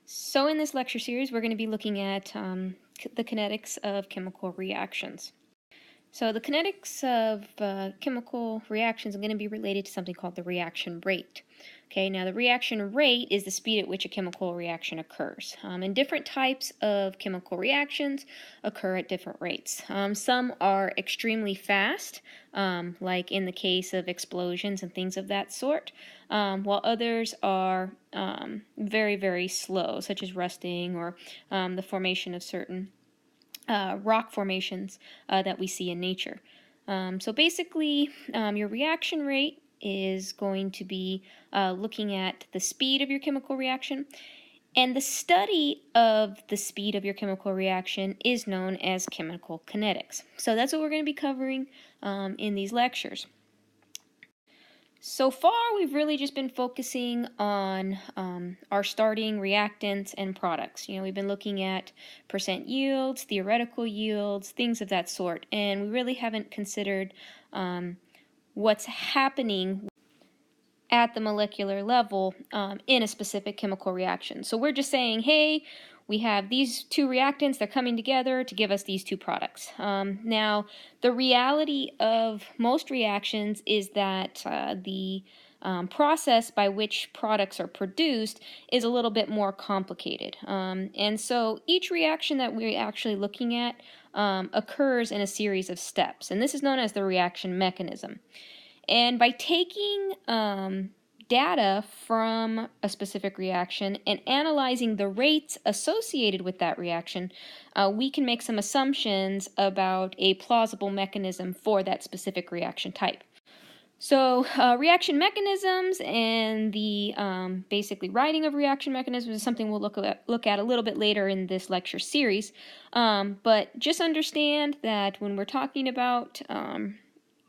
So in this lecture series, we're going to be looking at the kinetics of chemical reactions. So the kinetics of chemical reactions are going to be related to something called the reaction rate. Okay, now the reaction rate is the speed at which a chemical reaction occurs. And different types of chemical reactions occur at different rates. Some are extremely fast, like in the case of explosions and things of that sort, while others are very, very slow, such as rusting or the formation of certain rock formations that we see in nature. So basically, your reaction rate is going to be looking at the speed of your chemical reaction, and the study of the speed of your chemical reaction is known as chemical kinetics. So that's what we're going to be covering in these lectures. So far, we've really just been focusing on our starting reactants and products. We've been looking at percent yields, theoretical yields, things of that sort, and we really haven't considered what's happening at the molecular level in a specific chemical reaction. So we're just saying, hey, we have these two reactants, they're coming together to give us these two products. Now, the reality of most reactions is that the process by which products are produced is a little bit more complicated. And so each reaction that we're actually looking at occurs in a series of steps, and this is known as the reaction mechanism. And by taking data from a specific reaction and analyzing the rates associated with that reaction, we can make some assumptions about a plausible mechanism for that specific reaction type. So reaction mechanisms and the basically writing of reaction mechanisms is something we'll look at a little bit later in this lecture series. But just understand that when we're talking about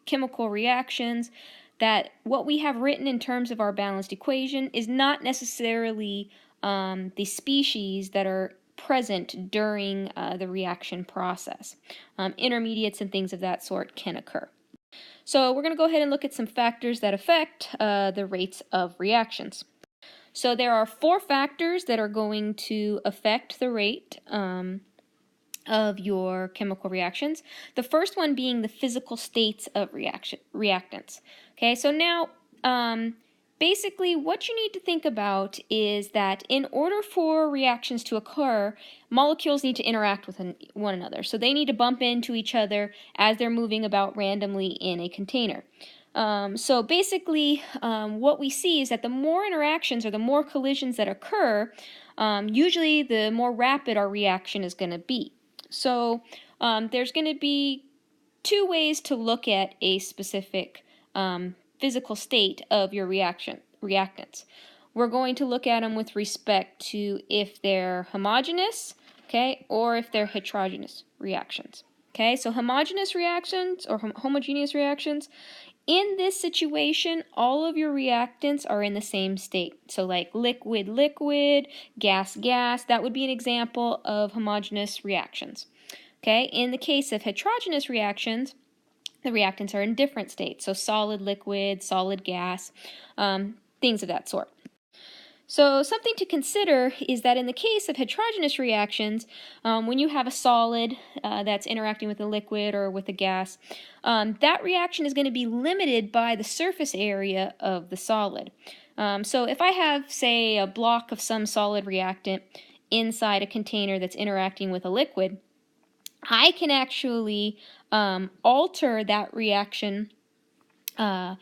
chemical reactions, that what we have written in terms of our balanced equation is not necessarily the species that are present during the reaction process. Intermediates and things of that sort can occur. So we're going to go ahead and look at some factors that affect the rates of reactions. So there are 4 factors that are going to affect the rate of your chemical reactions. The first one being the physical states of reactants. Okay, so now basically what you need to think about is that in order for reactions to occur, molecules need to interact with one another. So they need to bump into each other as they're moving about randomly in a container. So basically what we see is that the more interactions or the more collisions that occur, usually the more rapid our reaction is going to be. So there's going to be 2 ways to look at a specific physical state of your reactants. We're going to look at them with respect to if they're homogeneous, okay, or if they're heterogeneous reactions. Okay, so homogeneous reactions or homogeneous reactions, in this situation, all of your reactants are in the same state. So like liquid, liquid, gas, gas, that would be an example of homogeneous reactions. Okay, in the case of heterogeneous reactions, the reactants are in different states. So solid, liquid, solid, gas, things of that sort. So something to consider is that in the case of heterogeneous reactions, when you have a solid that's interacting with a liquid or with a gas, that reaction is going to be limited by the surface area of the solid. So if I have, say, a block of some solid reactant inside a container that's interacting with a liquid, I can actually alter that reaction and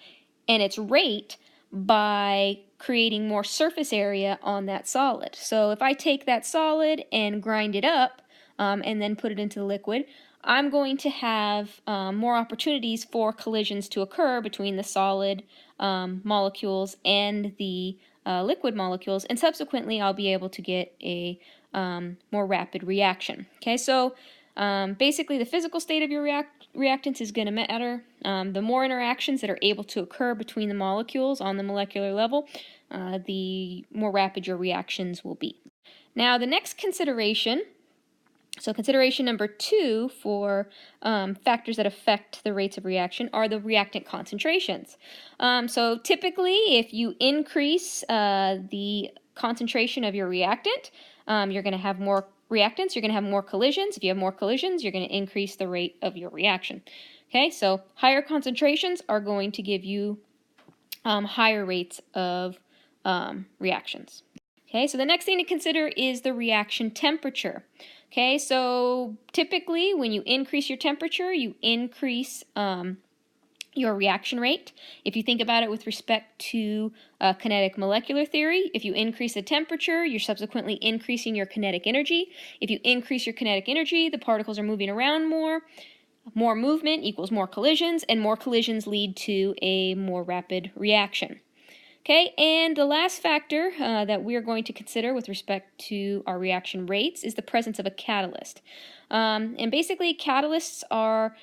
its rate by creating more surface area on that solid. So if I take that solid and grind it up and then put it into the liquid, I'm going to have more opportunities for collisions to occur between the solid molecules and the liquid molecules, and subsequently I'll be able to get a more rapid reaction. Okay, so basically the physical state of your reactants is going to matter. The more interactions that are able to occur between the molecules on the molecular level, the more rapid your reactions will be. Now the next consideration, so consideration number 2 for factors that affect the rates of reaction, are the reactant concentrations. So typically if you increase the concentration of your reactant, you're going to have more reactants, you're going to have more collisions. If you have more collisions, you're going to increase the rate of your reaction. Okay, so higher concentrations are going to give you higher rates of reactions. Okay, so the next thing to consider is the reaction temperature. Okay, so typically when you increase your temperature, you increase your reaction rate. If you think about it with respect to kinetic molecular theory, if you increase the temperature, you're subsequently increasing your kinetic energy. If you increase your kinetic energy, the particles are moving around more. More movement equals more collisions, and more collisions lead to a more rapid reaction. Okay, and the last factor that we're going to consider with respect to our reaction rates is the presence of a catalyst. And basically, catalysts are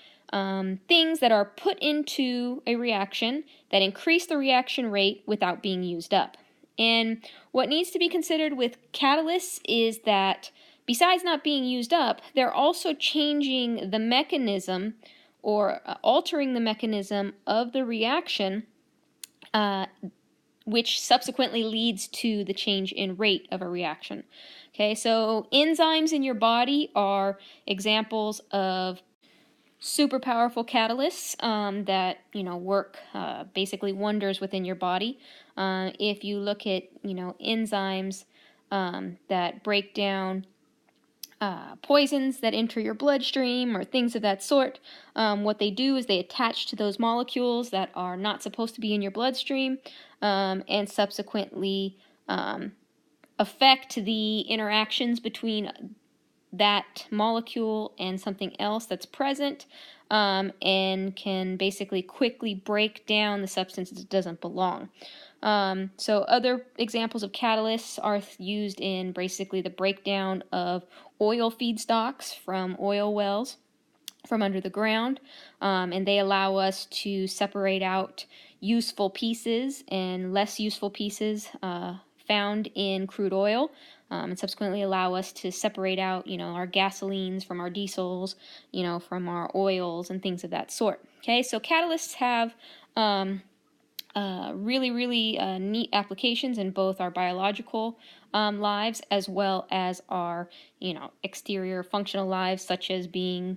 things that are put into a reaction that increase the reaction rate without being used up. And what needs to be considered with catalysts is that besides not being used up, they're also changing the mechanism or altering the mechanism of the reaction, which subsequently leads to the change in rate of a reaction. Okay, so enzymes in your body are examples of super powerful catalysts that work basically wonders within your body. If you look at enzymes that break down poisons that enter your bloodstream or things of that sort, what they do is they attach to those molecules that are not supposed to be in your bloodstream, and subsequently affect the interactions between that molecule and something else that's present, and can basically quickly break down the substance that doesn't belong. So other examples of catalysts are used in basically the breakdown of oil feedstocks from oil wells from under the ground, and they allow us to separate out useful pieces and less useful pieces found in crude oil, and subsequently allow us to separate out, our gasolines from our diesels, from our oils and things of that sort. Okay, so catalysts have really neat applications in both our biological lives as well as our, exterior functional lives, such as being,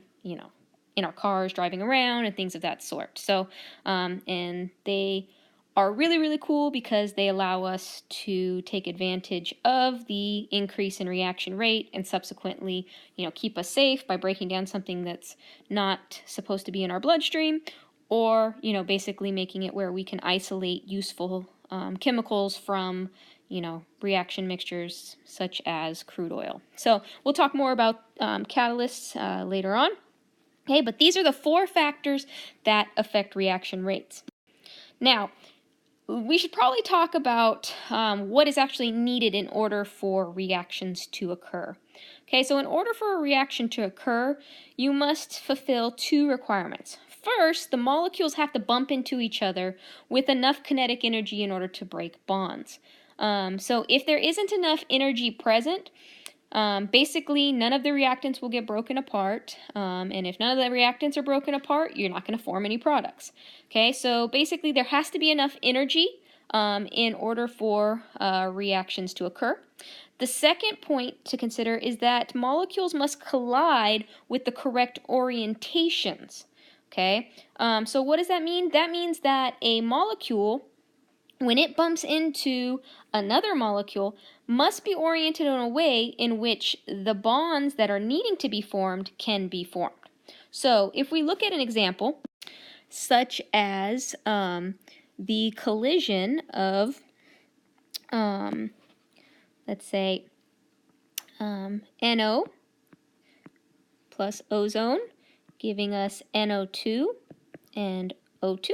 in our cars, driving around, and things of that sort. So, and they are really cool because they allow us to take advantage of the increase in reaction rate and subsequently, keep us safe by breaking down something that's not supposed to be in our bloodstream, or, basically making it where we can isolate useful chemicals from, reaction mixtures such as crude oil. So we'll talk more about catalysts later on. Okay, but these are the 4 factors that affect reaction rates. Now, we should probably talk about what is actually needed in order for reactions to occur. Okay, so in order for a reaction to occur, you must fulfill 2 requirements. First, the molecules have to bump into each other with enough kinetic energy in order to break bonds. So if there isn't enough energy present, basically none of the reactants will get broken apart, and if none of the reactants are broken apart, you're not going to form any products. Okay, so basically there has to be enough energy in order for reactions to occur. The second point to consider is that molecules must collide with the correct orientations. Okay, so what does that mean? That means that a molecule, when it bumps into another molecule, must be oriented in a way in which the bonds that are needing to be formed can be formed. So if we look at an example, such as the collision of, let's say, NO plus ozone, giving us NO2 and O2.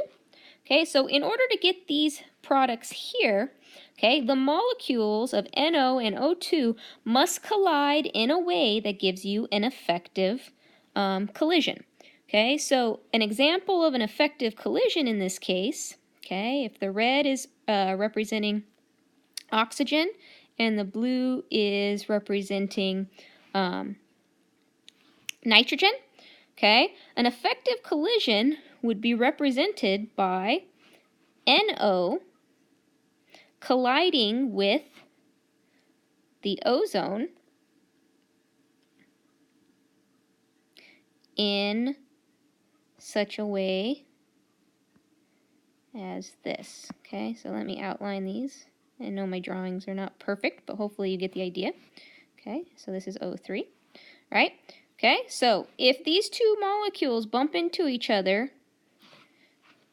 Okay, so in order to get these products here, okay, the molecules of NO and O2 must collide in a way that gives you an effective collision. Okay, so an example of an effective collision in this case, okay, if the red is representing oxygen and the blue is representing nitrogen, okay, an effective collision would be represented by NO colliding with the ozone in such a way as this. Okay, so let me outline these. I know my drawings are not perfect, but hopefully you get the idea. Okay, so this is O3, right? Okay, so if these two molecules bump into each other,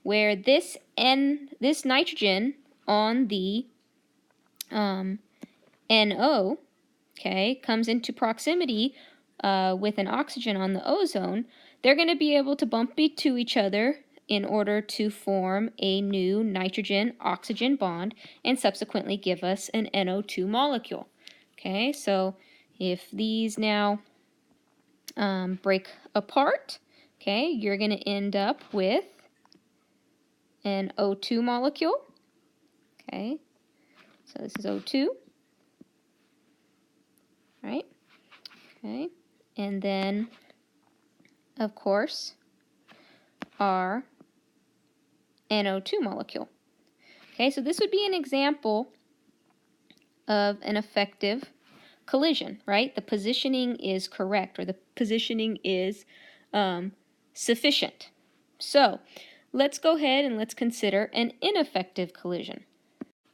where this nitrogen on the NO, okay, comes into proximity with an oxygen on the ozone, they're going to be able to bump into each other in order to form a new nitrogen-oxygen bond and subsequently give us an NO2 molecule. Okay, so if these now break apart, okay, you're going to end up with an O2 molecule. Okay, so this is O2, right? Okay, and then, of course, our NO2 molecule. Okay, so this would be an example of an effective collision, right? The positioning is correct, or the positioning is sufficient. So let's go ahead and let's consider an ineffective collision.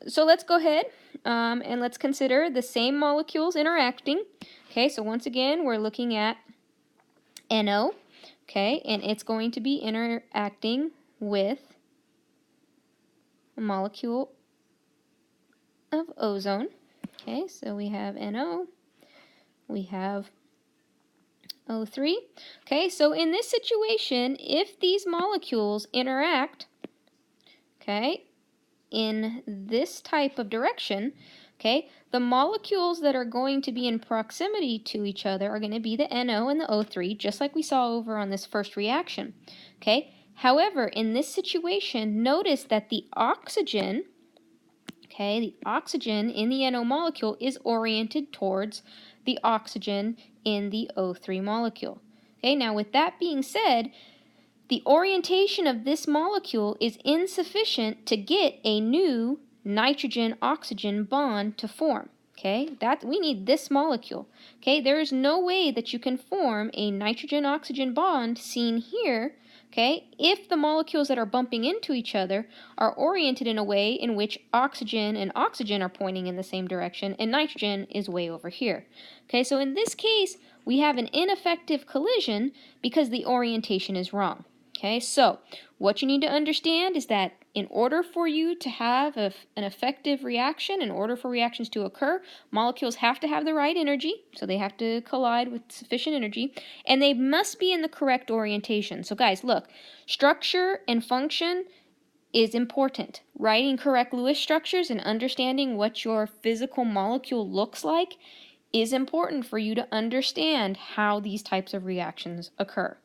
So let's go ahead and let's consider the same molecules interacting. Okay, so once again, we're looking at NO, okay, and it's going to be interacting with a molecule of ozone. Okay, so we have NO, we have O3. Okay, so in this situation, if these molecules interact, okay, in this type of direction, okay, the molecules that are going to be in proximity to each other are going to be the NO and the O3, just like we saw over on this first reaction. Okay, however, in this situation, notice that the oxygen, okay, the oxygen in the NO molecule is oriented towards the oxygen in the O3 molecule. Okay, now with that being said, the orientation of this molecule is insufficient to get a new nitrogen-oxygen bond to form. Okay, we need this molecule. Okay, there is no way that you can form a nitrogen-oxygen bond seen here, okay, if the molecules that are bumping into each other are oriented in a way in which oxygen and oxygen are pointing in the same direction and nitrogen is way over here. Okay, so in this case, we have an ineffective collision because the orientation is wrong. Okay, so what you need to understand is that in order for you to have an effective reaction, in order for reactions to occur, molecules have to have the right energy, so they have to collide with sufficient energy, and they must be in the correct orientation. So guys, look, structure and function is important. Writing correct Lewis structures and understanding what your physical molecule looks like is important for you to understand how these types of reactions occur.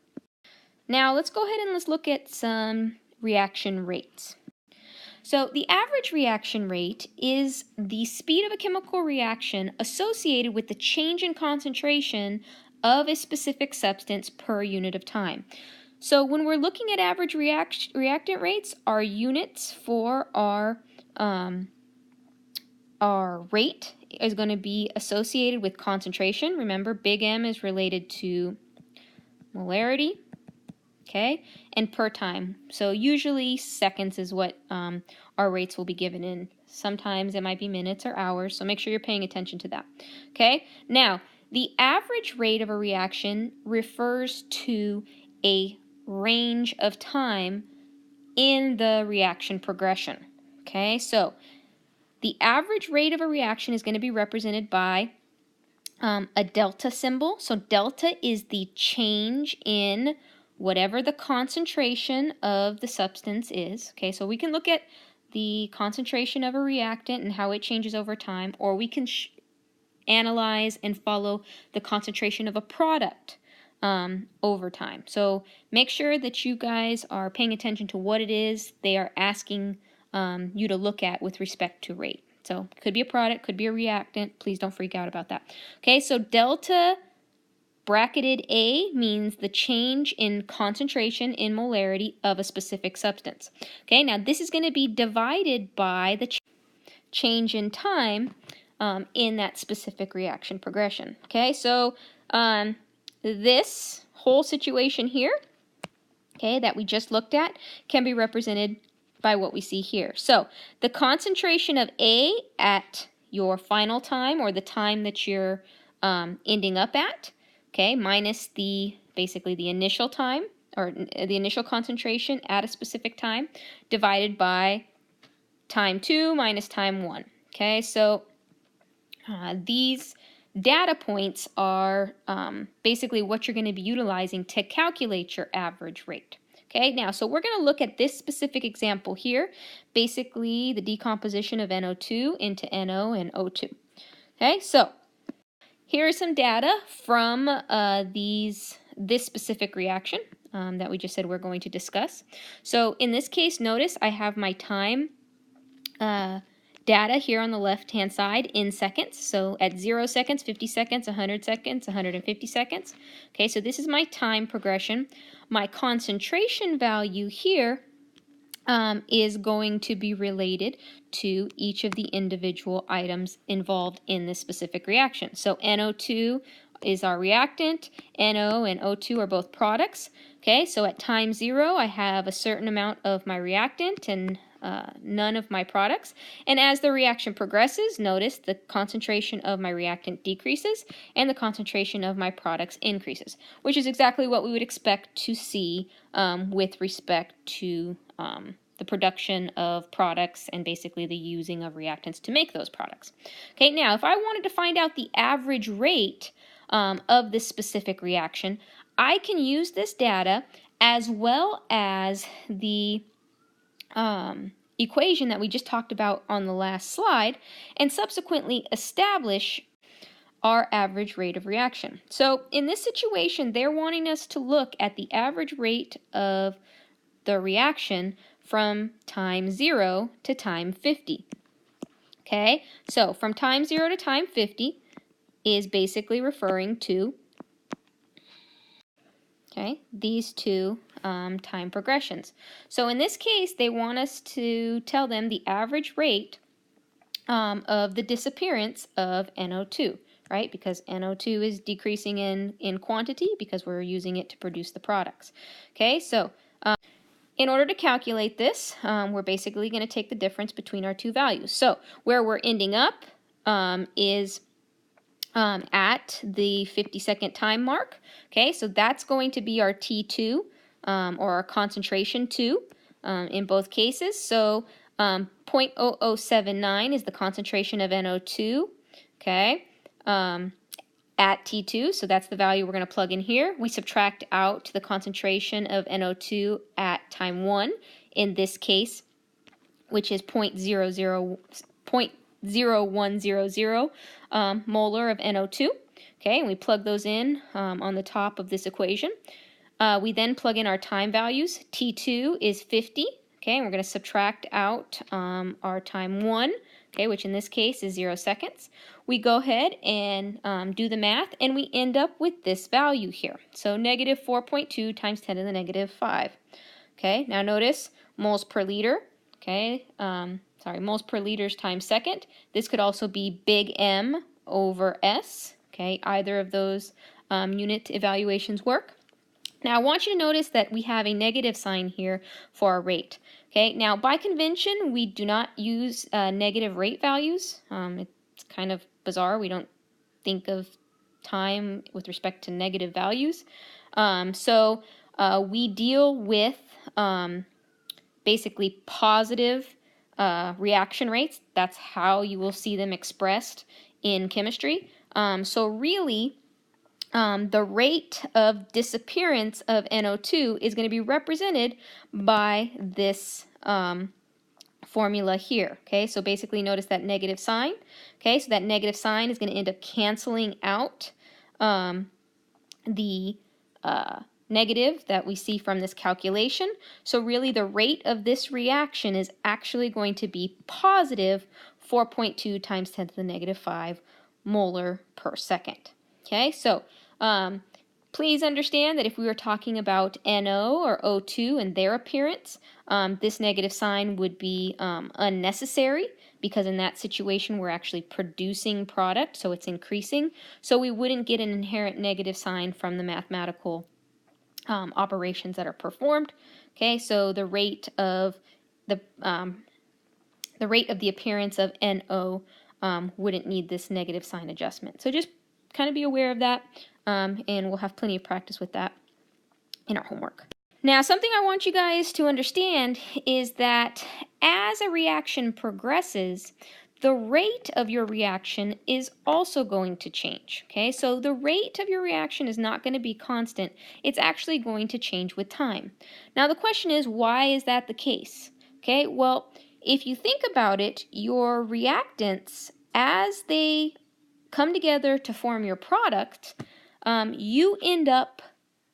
Now let's go ahead and let's look at some reaction rates. So the average reaction rate is the speed of a chemical reaction associated with the change in concentration of a specific substance per unit of time. So when we're looking at average reactant rates, our units for our rate is going to be associated with concentration. Remember, big M is related to molarity. Okay, and per time. So usually seconds is what our rates will be given in. Sometimes it might be minutes or hours, so make sure you're paying attention to that. Okay, now the average rate of a reaction refers to a range of time in the reaction progression. Okay, so the average rate of a reaction is going to be represented by a delta symbol. So delta is the change in whatever the concentration of the substance is. Okay, so we can look at the concentration of a reactant and how it changes over time, or we can analyze and follow the concentration of a product over time. So make sure that you guys are paying attention to what it is they are asking you to look at with respect to rate. So could be a product, could be a reactant. Please don't freak out about that. Okay, so delta bracketed A means the change in concentration in molarity of a specific substance. Okay, now this is going to be divided by the change in time in that specific reaction progression. Okay, so this whole situation here, okay, that we just looked at, can be represented by what we see here. So the concentration of A at your final time, or the time that you're ending up at, okay, minus basically the initial time, or the initial concentration at a specific time, divided by time 2 minus time 1. Okay, so these data points are basically what you're going to be utilizing to calculate your average rate. Okay, now, so we're going to look at this specific example here, basically the decomposition of NO2 into NO and O2. Okay, so here are some data from this specific reaction that we just said we're going to discuss. So in this case, notice I have my time data here on the left-hand side in seconds. So at 0 seconds, 50 seconds, 100 seconds, 150 seconds. Okay, so this is my time progression. My concentration value here is going to be related to each of the individual items involved in this specific reaction. So NO2 is our reactant, NO and O2 are both products. Okay, so at time 0, I have a certain amount of my reactant and none of my products. And as the reaction progresses, notice the concentration of my reactant decreases and the concentration of my products increases, which is exactly what we would expect to see with respect to the production of products and basically the using of reactants to make those products. Okay, now if I wanted to find out the average rate of this specific reaction, I can use this data as well as the equation that we just talked about on the last slide and subsequently establish our average rate of reaction. So in this situation, they're wanting us to look at the average rate of the reaction from time 0 to time 50. Okay, so from time 0 to time 50 is basically referring to these two time progressions. So in this case, they want us to tell them the average rate of the disappearance of NO2, right? Because NO2 is decreasing in quantity because we're using it to produce the products. Okay, so in order to calculate this, we're basically going to take the difference between our two values. So where we're ending up is at the 50-second time mark. Okay, so that's going to be our T2 or our concentration 2 in both cases. So 0.0079 is the concentration of NO2. Okay, at T2, so that's the value we're going to plug in here. We subtract out the concentration of NO2 at time 1 in this case, which is 0.0100 molar of NO2. Okay, and we plug those in on the top of this equation. We then plug in our time values. T2 is 50. Okay, and we're going to subtract out our time 1, okay, which in this case is 0 seconds. We go ahead and do the math, and we end up with this value here. So negative 4.2 times 10 to the negative 5. Okay, now notice moles per liter. Okay, moles per liters times second. This could also be big M over S. Okay, either of those unit evaluations work. Now I want you to notice that we have a negative sign here for our rate. Okay, now by convention we do not use negative rate values. It's kind of bizarre. We don't think of time with respect to negative values. So we deal with basically positive reaction rates. That's how you will see them expressed in chemistry. So really, the rate of disappearance of NO2 is going to be represented by this formula here. Okay, so basically notice that negative sign. Okay, so that negative sign is going to end up canceling out the negative that we see from this calculation. So really the rate of this reaction is actually going to be positive 4.2 times 10 to the negative 5 molar per second. Okay, so please understand that if we were talking about NO or O2 and their appearance, this negative sign would be unnecessary. because in that situation we're actually producing product, so it's increasing. So we wouldn't get an inherent negative sign from the mathematical operations that are performed. Okay, so the rate of the appearance of NO wouldn't need this negative sign adjustment. So just kind of be aware of that, and we'll have plenty of practice with that in our homework. Now, something I want you guys to understand is that as a reaction progresses, the rate of your reaction is also going to change. Okay, so the rate of your reaction is not going to be constant. It's actually going to change with time. Now, the question is, why is that the case? Okay, well, if you think about it, your reactants, as they come together to form your product, you end up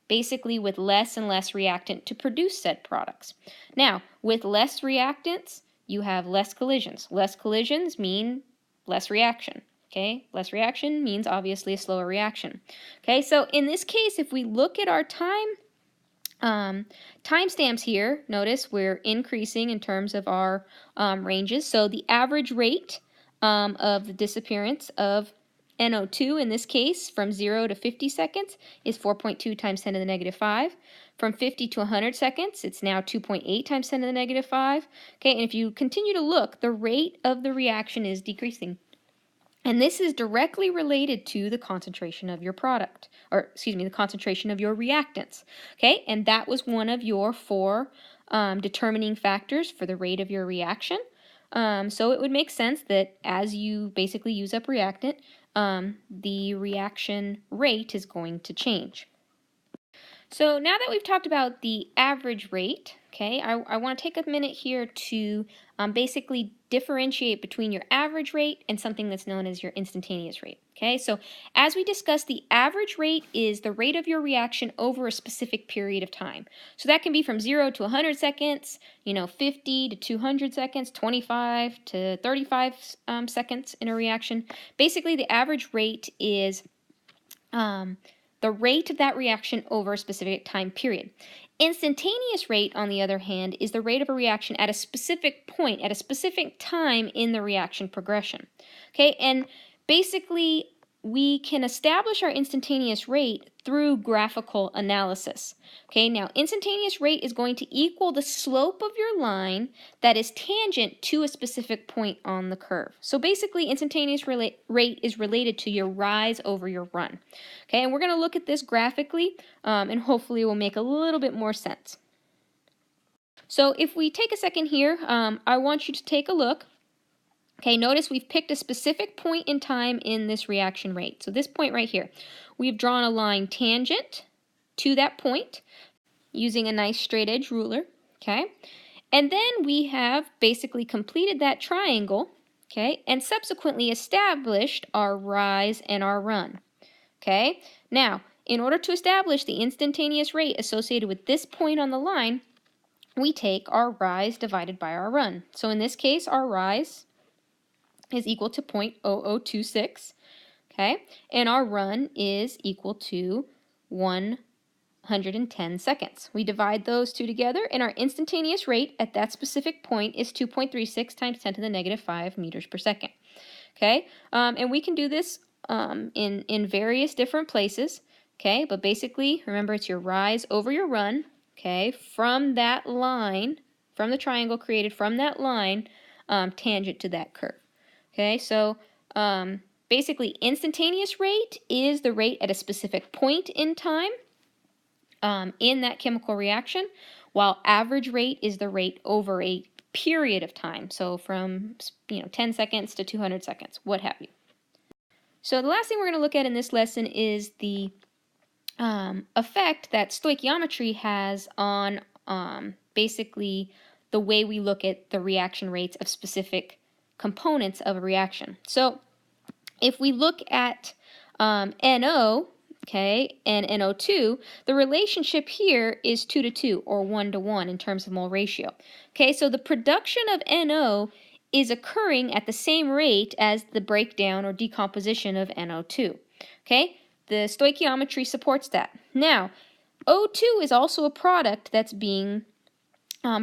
basically with less and less reactant to produce said products. Now, with less reactants, you have less collisions. Less collisions mean less reaction. Okay, less reaction means obviously a slower reaction. Okay, so in this case, if we look at our timestamps here, notice we're increasing in terms of our ranges. So the average rate of the disappearance of NO2 in this case from 0 to 50 seconds is 4.2 times 10 to the negative 5. From 50 to 100 seconds, it's now 2.8 times 10 to the negative 5. Okay, and if you continue to look, the rate of the reaction is decreasing. And this is directly related to the concentration of your product, or excuse me, the concentration of your reactants. Okay, and that was one of your 4 determining factors for the rate of your reaction. So it would make sense that as you basically use up reactant, the reaction rate is going to change. So now that we've talked about the average rate, okay, I want to take a minute here to basically differentiate between your average rate and something that's known as your instantaneous rate. Okay, so as we discussed, the average rate is the rate of your reaction over a specific period of time. So that can be from 0 to 100 seconds, 50 to 200 seconds, 25 to 35 seconds in a reaction. Basically, the average rate is the rate of that reaction over a specific time period. Instantaneous rate, on the other hand, is the rate of a reaction at a specific point, at a specific time in the reaction progression. Okay, and basically we can establish our instantaneous rate through graphical analysis. Okay, now instantaneous rate is going to equal the slope of your line that is tangent to a specific point on the curve. So basically instantaneous rate is related to your rise over your run. Okay, and we're going to look at this graphically and hopefully it will make a little bit more sense. So if we take a second here, I want you to take a look. Okay, notice we've picked a specific point in time in this reaction rate. So this point right here, we've drawn a line tangent to that point using a nice straight edge ruler, okay? And then we have basically completed that triangle, okay, and subsequently established our rise and our run, okay? Now, in order to establish the instantaneous rate associated with this point on the line, we take our rise divided by our run. So in this case, our rise is equal to 0.0026, okay? And our run is equal to 110 seconds. We divide those two together, and our instantaneous rate at that specific point is 2.36 times 10 to the negative 5 meters per second, okay? And we can do this in various different places, okay? But basically, remember, it's your rise over your run, okay? From that line, from the triangle created from that line, tangent to that curve. Okay, so basically instantaneous rate is the rate at a specific point in time in that chemical reaction, while average rate is the rate over a period of time. So from 10 seconds to 200 seconds, what have you. So the last thing we're going to look at in this lesson is the effect that stoichiometry has on basically the way we look at the reaction rates of specific components of a reaction. So if we look at NO, okay, and NO2, the relationship here is 2 to 2 or 1 to 1 in terms of mole ratio. Okay, so the production of NO is occurring at the same rate as the breakdown or decomposition of NO2. Okay, the stoichiometry supports that. Now, O2 is also a product that's being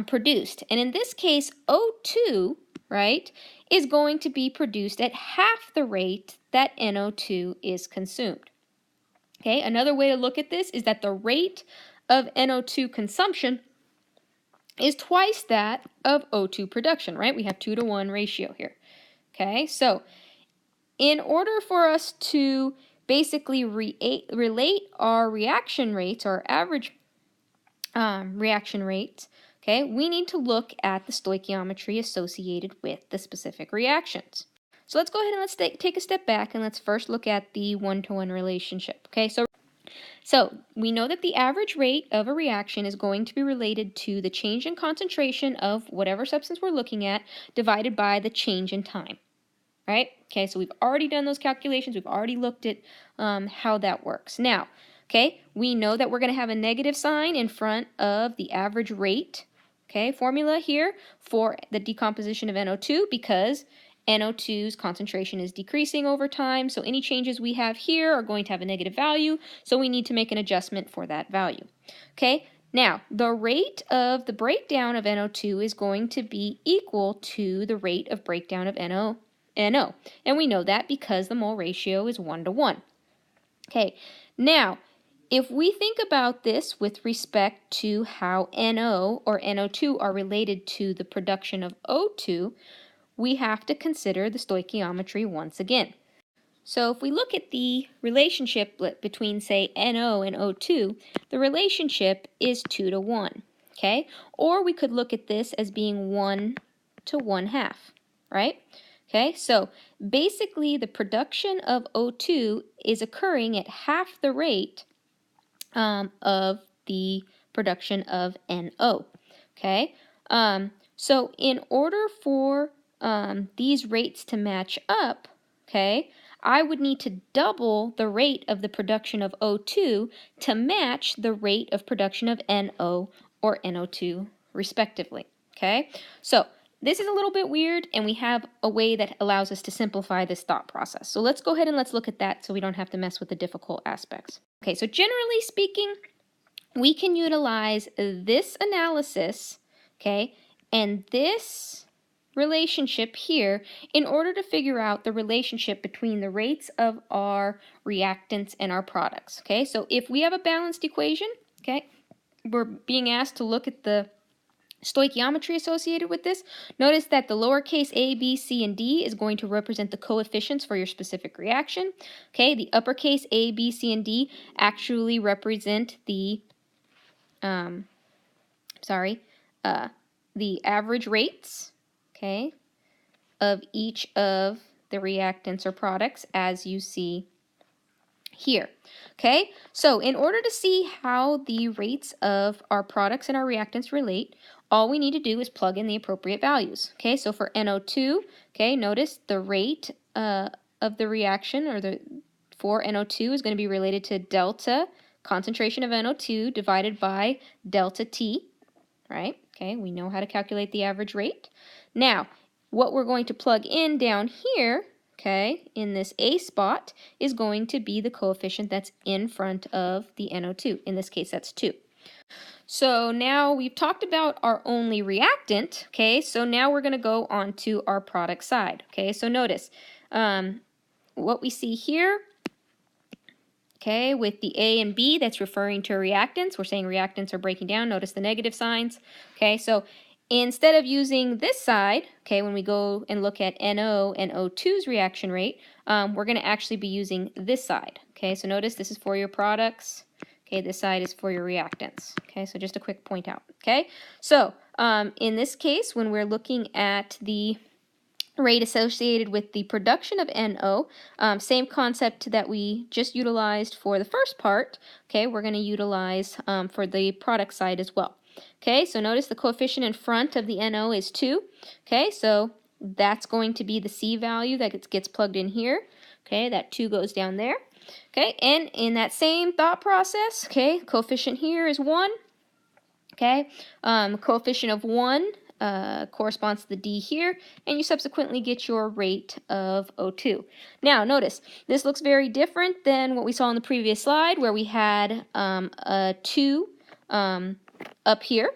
produced, and in this case, O2 right, is going to be produced at half the rate that NO2 is consumed. Okay, another way to look at this is that the rate of NO2 consumption is twice that of O2 production, right? We have 2-to-1 ratio here. Okay, so in order for us to basically relate our reaction rates, our average reaction rates, okay, we need to look at the stoichiometry associated with the specific reactions. So let's go ahead and let's take a step back and let's first look at the one-to-one relationship. Okay, so we know that the average rate of a reaction is going to be related to the change in concentration of whatever substance we're looking at divided by the change in time, right? Okay, so we've already done those calculations. We've already looked at how that works. Now, okay, we know that we're going to have a negative sign in front of the average rate, okay, formula here for the decomposition of NO2 because NO2's concentration is decreasing over time, so any changes we have here are going to have a negative value, so we need to make an adjustment for that value. Okay, now the rate of the breakdown of NO2 is going to be equal to the rate of breakdown of NO, and we know that because the mole ratio is 1-to-1. Okay, now if we think about this with respect to how NO or NO2 are related to the production of O2, we have to consider the stoichiometry once again. So if we look at the relationship between, say, NO and O2, the relationship is 2-to-1, okay? Or we could look at this as being 1 to 1/2, right? Okay, so basically the production of O2 is occurring at half the rate of the production of NO, okay? So in order for these rates to match up, okay, I would need to double the rate of the production of O2 to match the rate of production of NO or NO2 respectively, okay? So this is a little bit weird, and we have a way that allows us to simplify this thought process. So let's go ahead and let's look at that so we don't have to mess with the difficult aspects. Okay, so generally speaking, we can utilize this analysis, okay, and this relationship here in order to figure out the relationship between the rates of our reactants and our products, okay? So if we have a balanced equation, okay, we're being asked to look at the stoichiometry associated with this. Notice that the lowercase a, b, c, and d is going to represent the coefficients for your specific reaction. Okay, the uppercase a, b, c, and d actually represent the the average rates, okay, of each of the reactants or products as you see here. Okay, so in order to see how the rates of our products and our reactants relate, all we need to do is plug in the appropriate values. Okay, so for NO2, okay, notice the rate of the reaction for NO2 is going to be related to delta concentration of NO2 divided by delta T, right? Okay, we know how to calculate the average rate. Now, what we're going to plug in down here, okay, in this A spot, is going to be the coefficient that's in front of the NO2. In this case, that's 2. So now we've talked about our only reactant, okay, so now we're going to go on to our product side, okay? So notice what we see here, okay, with the A and B, that's referring to reactants. We're saying reactants are breaking down. Notice the negative signs, okay? So instead of using this side, okay, when we go and look at NO and O2's reaction rate, we're going to actually be using this side, okay? So notice this is for your products. Okay, this side is for your reactants. Okay, so just a quick point out. Okay, so in this case, when we're looking at the rate associated with the production of NO, same concept that we just utilized for the first part, okay, we're going to utilize for the product side as well. Okay, so notice the coefficient in front of the NO is 2. Okay, so that's going to be the C value that gets plugged in here. Okay, that 2 goes down there. Okay, and in that same thought process, okay, coefficient here is 1. Okay, coefficient of 1 corresponds to the D here, and you subsequently get your rate of O2. Now, notice, this looks very different than what we saw in the previous slide, where we had a 2 up here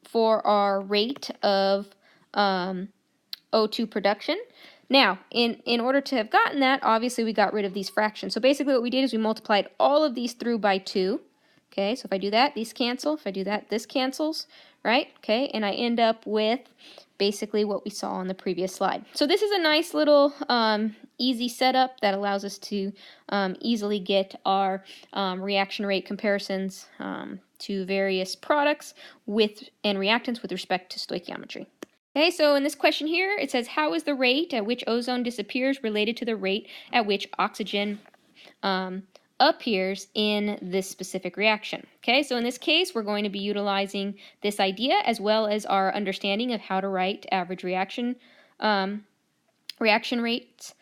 for our rate of O2 production. Now, in order to have gotten that, obviously we got rid of these fractions. So basically what we did is we multiplied all of these through by 2. Okay, so if I do that, these cancel. If I do that, this cancels, right? Okay, and I end up with basically what we saw on the previous slide. So this is a nice little easy setup that allows us to easily get our reaction rate comparisons to various products and reactants with respect to stoichiometry. Okay, so in this question here, it says, how is the rate at which ozone disappears related to the rate at which oxygen appears in this specific reaction? Okay, so in this case, we're going to be utilizing this idea as well as our understanding of how to write average reaction rates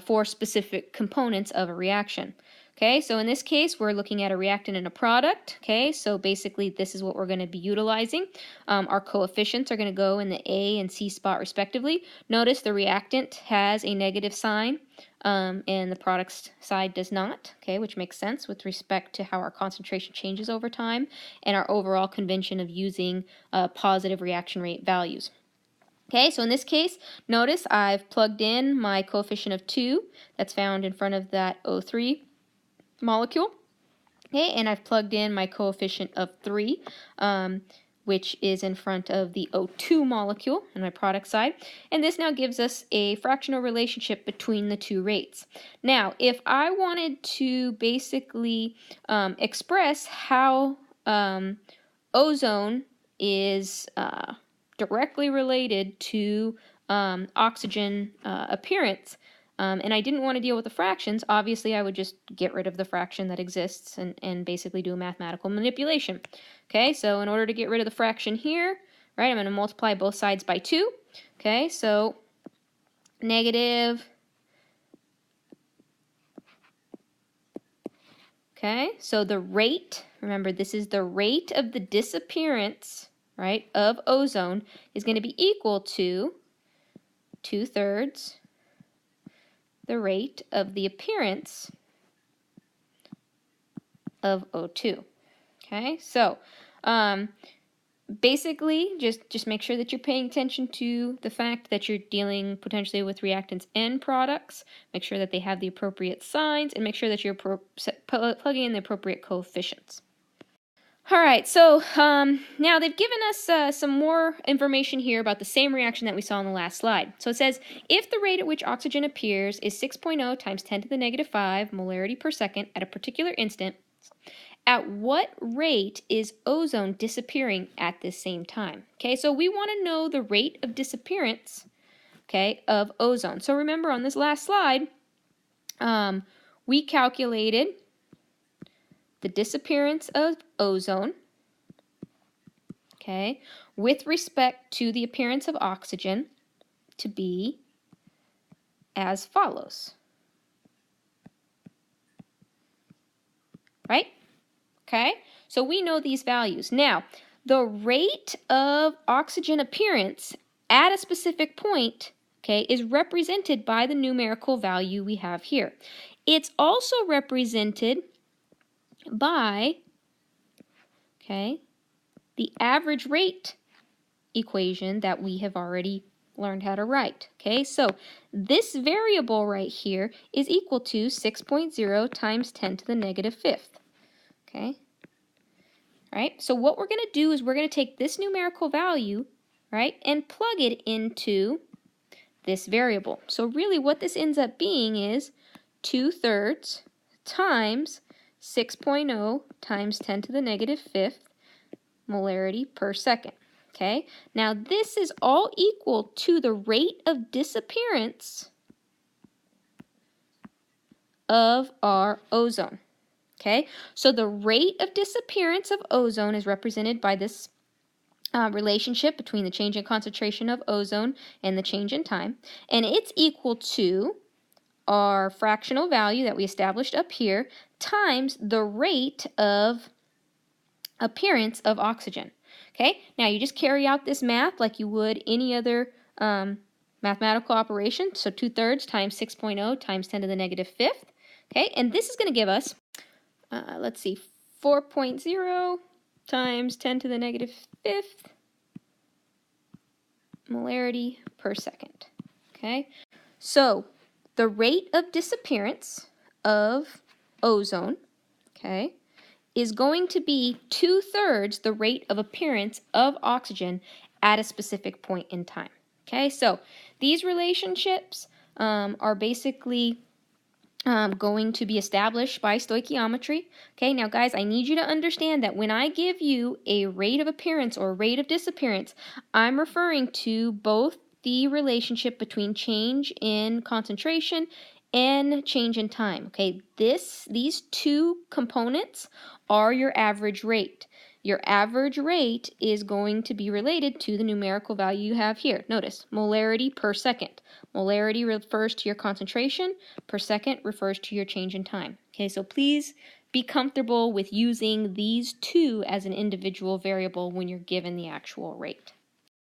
for specific components of a reaction. Okay, so in this case, we're looking at a reactant and a product. Okay, so basically this is what we're going to be utilizing. Our coefficients are going to go in the A and C spot respectively. Notice the reactant has a negative sign and the product side does not, okay, which makes sense with respect to how our concentration changes over time and our overall convention of using positive reaction rate values. Okay, so in this case, notice I've plugged in my coefficient of 2 that's found in front of that O3 molecule. Okay, and I've plugged in my coefficient of 3, which is in front of the O2 molecule on my product side. And this now gives us a fractional relationship between the two rates. Now, if I wanted to basically express how ozone is directly related to oxygen appearance, and I didn't want to deal with the fractions, obviously I would just get rid of the fraction that exists and basically do a mathematical manipulation. Okay, so in order to get rid of the fraction here, right, I'm going to multiply both sides by 2. Okay, so negative. Okay, so the rate, remember this is the rate of the disappearance, right, of ozone is going to be equal to 2/3 the rate of the appearance of O2. Okay, so basically just make sure that you're paying attention to the fact that you're dealing potentially with reactants and products. Make sure that they have the appropriate signs and make sure that you're plugging in the appropriate coefficients. All right, so now they've given us some more information here about the same reaction that we saw in the last slide. So it says, if the rate at which oxygen appears is 6.0 times 10 to the negative 5 molarity per second at a particular instant, at what rate is ozone disappearing at this same time? Okay, so we want to know the rate of disappearance, okay, of ozone. So remember on this last slide, we calculated the disappearance of ozone, okay, with respect to the appearance of oxygen to be as follows. Right? Okay, so we know these values. Now, the rate of oxygen appearance at a specific point, okay, is represented by the numerical value we have here. It's also represented by, okay, the average rate equation that we have already learned how to write. Okay, so this variable right here is equal to 6.0 times 10 to the negative 5th. Okay, all right, so what we're going to do is we're going to take this numerical value, right, and plug it into this variable. So really what this ends up being is 2/3 times 6.0 times 10 to the negative 5th molarity per second. Okay, now this is all equal to the rate of disappearance of our ozone. Okay, so the rate of disappearance of ozone is represented by this relationship between the change in concentration of ozone and the change in time, and it's equal to our fractional value that we established up here times the rate of appearance of oxygen. Okay, now you just carry out this math like you would any other mathematical operation. So 2/3 times 6.0 times 10 to the negative 5th. Okay, and this is going to give us, let's see, 4.0 times 10 to the negative 5th molarity per second. Okay, so the rate of disappearance of ozone, okay, is going to be 2/3 the rate of appearance of oxygen at a specific point in time. Okay, so these relationships are basically going to be established by stoichiometry. Okay, now guys, I need you to understand that when I give you a rate of appearance or rate of disappearance, I'm referring to both the relationship between change in concentration and change in time. Okay, these two components are your average rate. Your average rate is going to be related to the numerical value you have here. Notice, molarity per second. Molarity refers to your concentration, per second refers to your change in time. Okay, so please be comfortable with using these two as an individual variable when you're given the actual rate.